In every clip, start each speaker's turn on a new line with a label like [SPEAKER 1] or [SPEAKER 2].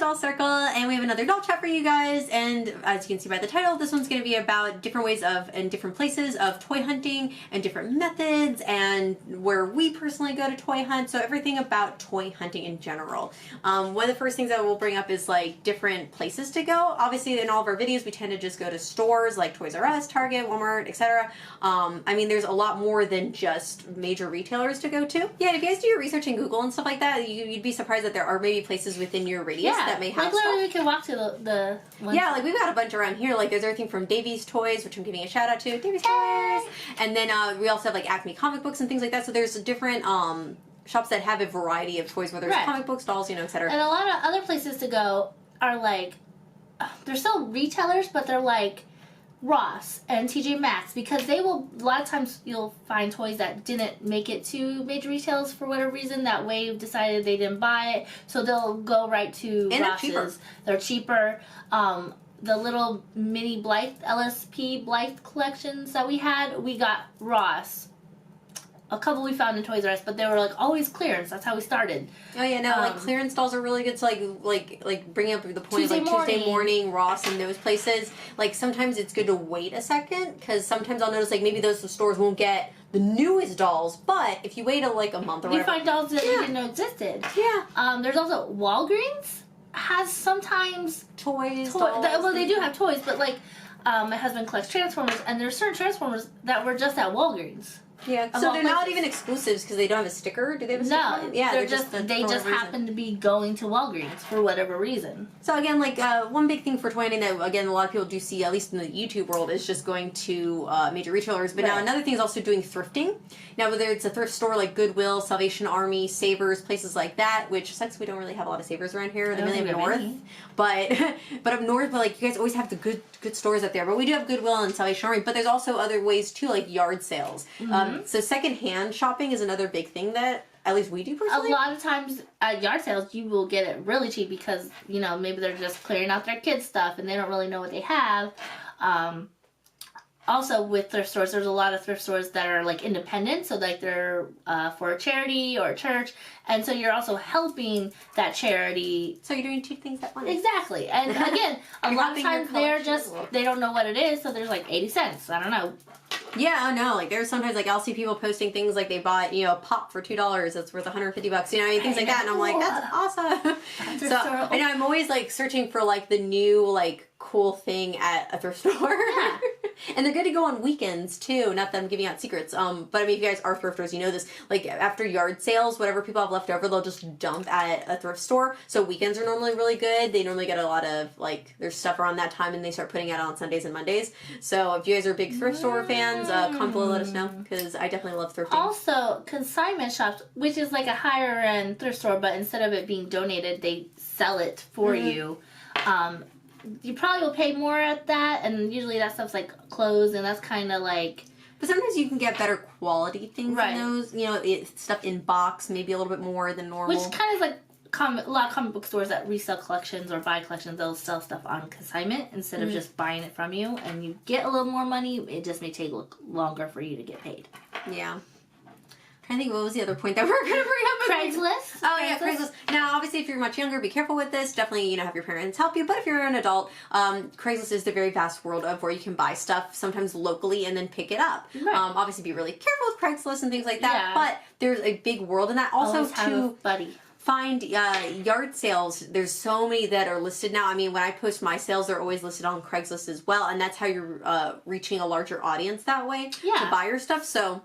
[SPEAKER 1] Doll Circle, and we have another doll chat for you guys. And as you can see by the title, this one's going to be about different ways of and different places of toy hunting and different methods and where we personally go to toy hunt. So everything about toy hunting in general. One of the first things that we'll bring up is like different places to go. Obviously, in all of our videos, we tend to just go to stores like Toys R Us, Target, Walmart, etc. I mean, there's a lot more than just major retailers to go to. Yeah, if you guys do your research in Google and stuff like that, you'd be surprised that there are maybe places within your radius that may have
[SPEAKER 2] like literally we can walk to the ones.
[SPEAKER 1] Yeah, like we've got a bunch around here. Like there's everything from Davies Toys, which I'm giving a shout out to, Davies Toys, and then we also have like Acme comic books and things like that. So there's different shops that have a variety of toys, whether it's comic books, dolls, you know, etc.
[SPEAKER 2] And a lot of other places to go are like they're still retailers, but they're like Ross and TJ Maxx, because they will, a lot of times you'll find toys that didn't make it to major retailers for whatever reason. That Wave decided they didn't buy it, so they'll go right to
[SPEAKER 1] and
[SPEAKER 2] Ross's. They're cheaper. The little mini Blythe LSP Blythe collections that we had, we got Ross. A couple we found in Toys R Us, but they were like always clearance. That's how we started.
[SPEAKER 1] Oh yeah, no, like clearance dolls are really good. So like bringing up the point of like Tuesday morning, Ross and those places. Like sometimes it's good to wait a second, because sometimes I'll notice like maybe those stores won't get the newest dolls, but if you wait like a month or whatever,
[SPEAKER 2] you find dolls that you didn't know existed.
[SPEAKER 1] Yeah.
[SPEAKER 2] There's also Walgreens has sometimes
[SPEAKER 1] toys.
[SPEAKER 2] Well, they do have toys, but like my husband collects Transformers, and there's certain Transformers that were just at Walgreens.
[SPEAKER 1] Yeah, so they're not even exclusives because they don't have a sticker. Do they have a sticker?
[SPEAKER 2] No,
[SPEAKER 1] yeah,
[SPEAKER 2] they just happen to be going to Walgreens for whatever reason.
[SPEAKER 1] So again, like one big thing for toy hunting that again a lot of people do see, at least in the YouTube world, is just going to major retailers. But now another thing is also doing thrifting. Now whether it's a thrift store like Goodwill, Salvation Army, Savers, places like that, which sucks we don't really have a lot of Savers around here. They're mainly up north, but up north. But like you guys always have the good stores up there. But we do have Goodwill and Salvation Army. But there's also other ways too, like yard sales. So secondhand shopping is another big thing that at least we do personally.
[SPEAKER 2] A lot of times at yard sales, you will get it really cheap because, you know, maybe they're just clearing out their kids' stuff and they don't really know what they have. Also, with thrift stores, there's a lot of thrift stores that are like independent, so like they're for a charity or a church, and so you're also helping that charity.
[SPEAKER 1] So you're doing two things at once.
[SPEAKER 2] Exactly, and again, a lot of times they don't know what it is, so there's like 80 cents. I don't know.
[SPEAKER 1] Yeah, I know. Like there's sometimes like I'll see people posting things like they bought, you know, a pop for $2 that's worth $150. You know, I mean, things like that, and I'm like, that's awesome. So I know I'm always like searching for like the new like cool thing at a thrift store.
[SPEAKER 2] Yeah.
[SPEAKER 1] And they're good to go on weekends too. Not that I'm giving out secrets. But I mean, if you guys are thrifters, you know this. Like after yard sales, whatever people have left over, they'll just dump at a thrift store. So weekends are normally really good. They normally get a lot of like there's stuff around that time, and they start putting it on Sundays and Mondays. So if you guys are big thrift store fans, comment below, let us know, because I definitely love thrifting.
[SPEAKER 2] Also, consignment shops, which is like a higher end thrift store, but instead of it being donated, they sell it for you. You probably will pay more at that, and usually that stuff's like clothes, and that's kind of like.
[SPEAKER 1] But sometimes you can get better quality things in those. You know, stuff in box, maybe a little bit more than normal.
[SPEAKER 2] Which kind of like a lot of comic book stores that resell collections or buy collections, they'll sell stuff on consignment instead of just buying it from you, and you get a little more money. It just may take longer for you to get paid.
[SPEAKER 1] Yeah. I think what was the other point that we're going to bring up?
[SPEAKER 2] Craigslist.
[SPEAKER 1] Oh yeah, Craigslist. Now, obviously, if you're much younger, be careful with this. Definitely, you know, have your parents help you. But if you're an adult, Craigslist is the very vast world of where you can buy stuff, sometimes locally, and then pick it up. Right. Obviously, be really careful with Craigslist and things like that. Yeah. But there's a big world in that. Also, find yard sales. There's so many that are listed now. I mean, when I post my sales, they're always listed on Craigslist as well, and that's how you're reaching a larger audience that way to buy your stuff. So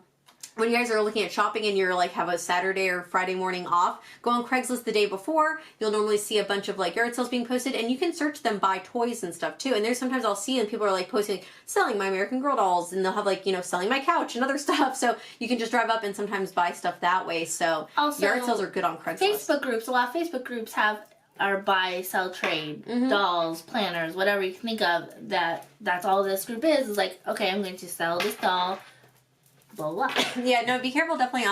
[SPEAKER 1] when you guys are looking at shopping and you're like have a Saturday or Friday morning off, go on Craigslist the day before. You'll normally see a bunch of like yard sales being posted, and you can search them by toys and stuff too. And there's sometimes I'll see and people are like posting like, selling my American Girl dolls, and they'll have like, you know, selling my couch and other stuff. So you can just drive up and sometimes buy stuff that way. So also, yard sales are good on Craigslist.
[SPEAKER 2] Facebook groups, a lot of Facebook groups have our buy, sell, trade, dolls, planners, whatever you can think of. That's all this group is like, okay, I'm going to sell this doll. Blah, blah.
[SPEAKER 1] Yeah, no, be careful definitely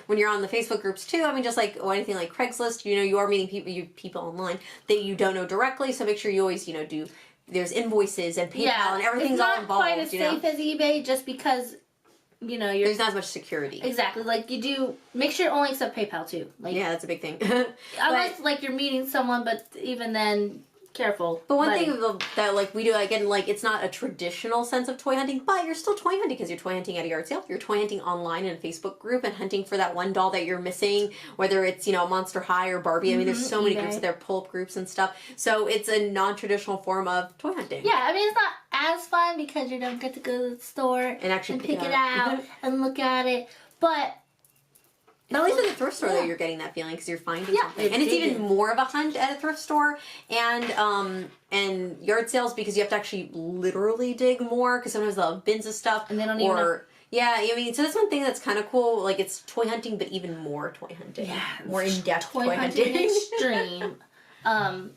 [SPEAKER 1] when you're on the Facebook groups too. I mean, just like anything like Craigslist, you know, you are meeting people online that you don't know directly, so make sure you always, you know, there's invoices and PayPal and everything's all involved.
[SPEAKER 2] It's not quite as safe as eBay, just because you know, you're...
[SPEAKER 1] There's not as much security.
[SPEAKER 2] Exactly. Like, you do... Make sure you only accept PayPal, too. Like,
[SPEAKER 1] yeah, that's a big thing.
[SPEAKER 2] Unless, like, you're meeting someone, but even then... Careful.
[SPEAKER 1] But one thing that like we do, again, like it's not a traditional sense of toy hunting, but you're still toy hunting because you're toy hunting at a yard sale. You're toy hunting online in a Facebook group and hunting for that one doll that you're missing, whether it's, you know, Monster High or Barbie. I mean, there's so many groups out there, pull-up groups and stuff. So it's a non-traditional form of toy hunting.
[SPEAKER 2] Yeah, I mean, it's not as fun because you don't get to go to the store
[SPEAKER 1] and actually
[SPEAKER 2] pick it out and look at it. But
[SPEAKER 1] at least at the thrift store, though, you're getting that feeling because you're finding something, and it's even more of a hunt at a thrift store and yard sales because you have to actually literally dig more because sometimes they'll have bins of stuff
[SPEAKER 2] and they don't even.
[SPEAKER 1] Yeah, I mean, so that's one thing that's kind of cool. Like it's toy hunting, but even more toy hunting, more in depth toy hunting.
[SPEAKER 2] Extreme.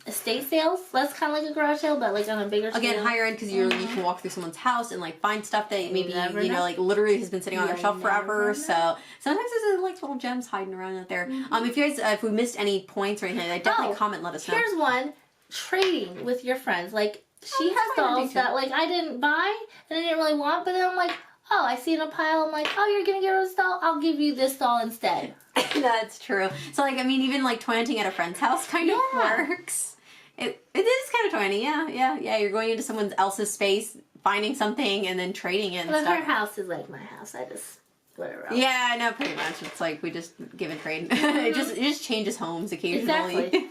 [SPEAKER 2] Estate sales. That's kind of like a garage sale, but like on a bigger scale.
[SPEAKER 1] Again, higher end because you can walk through someone's house and like find stuff that maybe you know like literally has been sitting on their shelf forever. So sometimes there's like little gems hiding around out there. If you guys if we missed any points or anything, like, definitely comment and let us know.
[SPEAKER 2] Here's one: trading with your friends. Like she has dolls that like I didn't buy and I didn't really want, but then I'm like, oh, I see in a pile. I'm like, oh, you're gonna get this doll? I'll give you this doll instead.
[SPEAKER 1] That's true. So, like, I mean, even, like, toy hunting at a friend's house kind of works. It is kind of toy hunting, yeah. You're going into someone else's space, finding something, and then trading it and
[SPEAKER 2] but
[SPEAKER 1] stuff.
[SPEAKER 2] Her house is like my house. I just whatever else.
[SPEAKER 1] Yeah, I know, pretty much. It's like we just give and trade. it just changes homes occasionally.
[SPEAKER 2] Exactly.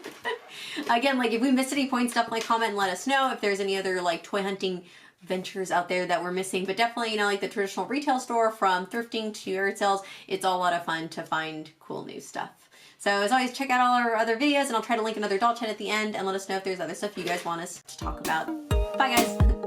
[SPEAKER 1] Again, like, if we missed any points, definitely comment and let us know if there's any other, like, toy hunting ventures out there that we're missing, but definitely, you know, like the traditional retail store, from thrifting to yard sales, it's all a lot of fun to find cool new stuff. So as always, check out all our other videos, and I'll try to link another doll chat at the end and let us know if there's other stuff you guys want us to talk about. Bye guys!